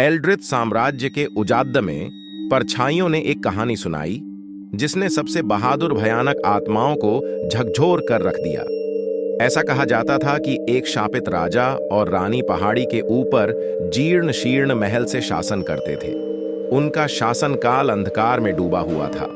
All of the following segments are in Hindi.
एल्ड्रिथ साम्राज्य के उजाद्द में परछाइयों ने एक कहानी सुनाई जिसने सबसे बहादुर भयानक आत्माओं को झकझोर कर रख दिया। ऐसा कहा जाता था कि एक शापित राजा और रानी पहाड़ी के ऊपर जीर्ण शीर्ण महल से शासन करते थे। उनका शासनकाल अंधकार में डूबा हुआ था।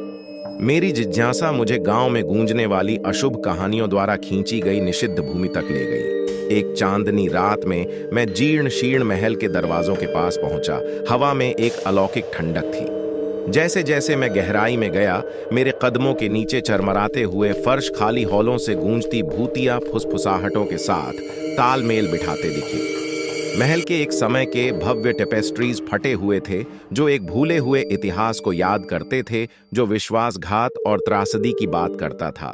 मेरी जिज्ञासा मुझे गांव में गूंजने वाली अशुभ कहानियों द्वारा खींची गई निषिद्ध भूमि तक ले गई। एक चांदनी रात में मैं जीर्ण शीर्ण महल के दरवाजों के पास पहुंचा। हवा में एक अलौकिक ठंडक थी। जैसे जैसे मैं गहराई में गया, मेरे कदमों के नीचे चरमराते हुए फर्श खाली हॉलों से गूंजती भूतिया फुसफुसाहटों के साथ तालमेल बिठाते दिखे। महल के एक समय के भव्य टेपेस्ट्रीज फटे हुए थे, जो एक भूले हुए इतिहास को याद करते थे, जो विश्वासघात और त्रासदी की बात करता था।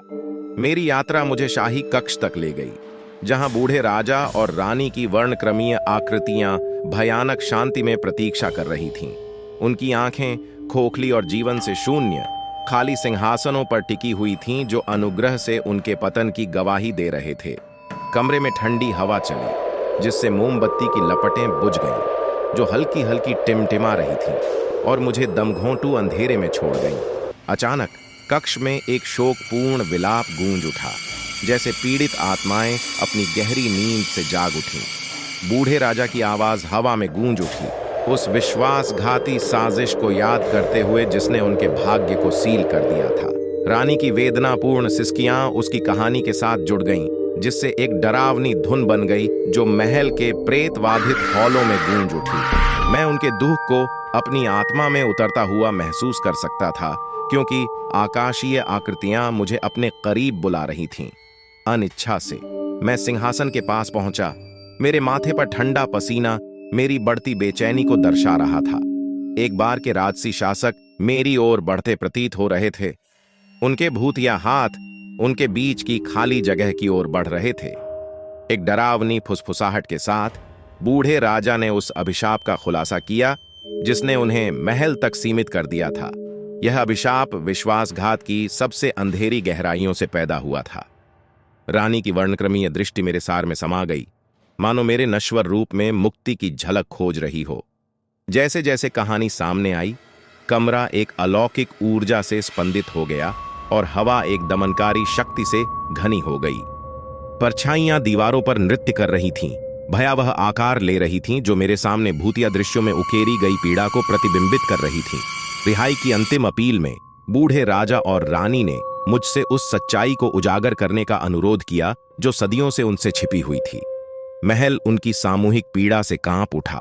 मेरी यात्रा मुझे शाही कक्ष तक ले गई, जहां बूढ़े राजा और रानी की वर्णक्रमीय आकृतियां भयानक शांति में प्रतीक्षा कर रही थीं। उनकी आंखें खोखली और जीवन से शून्य खाली सिंहासनों पर टिकी हुई थीं, जो अनुग्रह से उनके पतन की गवाही दे रहे थे। कमरे में ठंडी हवा चली, जिससे मोमबत्ती की लपटें बुझ गईं, जो हल्की हल्की टिमटिमा रही थीं और मुझे दमघोंटू अंधेरे में छोड़ गईं। अचानक कक्ष में एक शोकपूर्ण विलाप गूंज उठा, जैसे पीड़ित आत्माएं अपनी गहरी नींद से जाग उठीं। बूढ़े राजा की आवाज हवा में गूंज उठी, उस विश्वासघाती साजिश को याद करते हुए जिसने उनके भाग्य को सील कर दिया था। रानी की वेदनापूर्ण सिसकियां उसकी कहानी के साथ जुड़ गईं, जिससे एक डरावनी धुन बन गई जो महल के प्रेतवाधित हॉलों में गूंज उठी। मैं उनके दुख को अपनी आत्मा में उतरता हुआ महसूस कर सकता था, क्योंकि आकाशीय आकृतियां मुझे अपने करीब बुला रही थीं। अनिच्छा से मैं सिंहासन के पास पहुंचा। मेरे माथे पर ठंडा पसीना मेरी बढ़ती बेचैनी को दर्शा रहा था। एक बार के राजसी शासक मेरी ओर बढ़ते प्रतीत हो रहे थे। उनके भूतिया हाथ उनके बीच की खाली जगह की ओर बढ़ रहे थे। एक डरावनी फुसफुसाहट के साथ बूढ़े राजा ने उस अभिशाप का खुलासा किया जिसने उन्हें महल तक सीमित कर दिया था। यह अभिशाप विश्वासघात की सबसे अंधेरी गहराइयों से पैदा हुआ था। रानी की वर्णक्रमीय दृष्टि मेरे सार में समा गई, मानो मेरे नश्वर रूप में मुक्ति की झलक खोज रही हो। जैसे जैसे कहानी सामने आई, कमरा एक अलौकिक ऊर्जा से स्पंदित हो गया और हवा एक दमनकारी शक्ति से घनी हो गई। परछाइयां दीवारों पर नृत्य कर रही थीं, भयावह आकार ले रही थीं, जो मेरे सामने भूतिया दृश्यों में उकेरी गई पीड़ा को प्रतिबिंबित कर रही थीं। रिहाई की अंतिम अपील में बूढ़े राजा और रानी ने मुझसे उस सच्चाई को उजागर करने का अनुरोध किया जो सदियों से उनसे छिपी हुई थी। महल उनकी सामूहिक पीड़ा से कांप उठा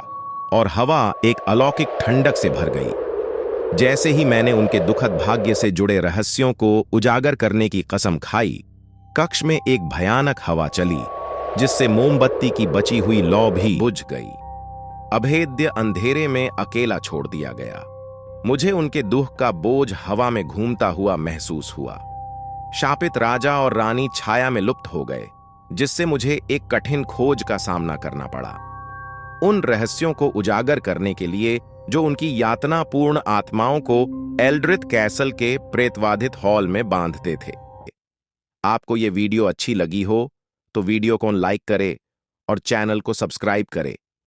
और हवा एक अलौकिक ठंडक से भर गई। जैसे ही मैंने उनके दुखद भाग्य से जुड़े रहस्यों को उजागर करने की कसम खाई, कक्ष में एक भयानक हवा चली, जिससे मोमबत्ती की बची हुई लौ भी बुझ गई। अभेद्य अंधेरे में अकेला छोड़ दिया गया। मुझे उनके दुख का बोझ हवा में घूमता हुआ महसूस हुआ। शापित राजा और रानी छाया में लुप्त हो गए, जिससे मुझे एक कठिन खोज का सामना करना पड़ा। उन रहस्यों को उजागर करने के लिए जो उनकी यातनापूर्ण आत्माओं को एल्ड्रिथ कैसल के प्रेतवाधित हॉल में बांधते थे। आपको ये वीडियो अच्छी लगी हो तो वीडियो को लाइक करें और चैनल को सब्सक्राइब करें।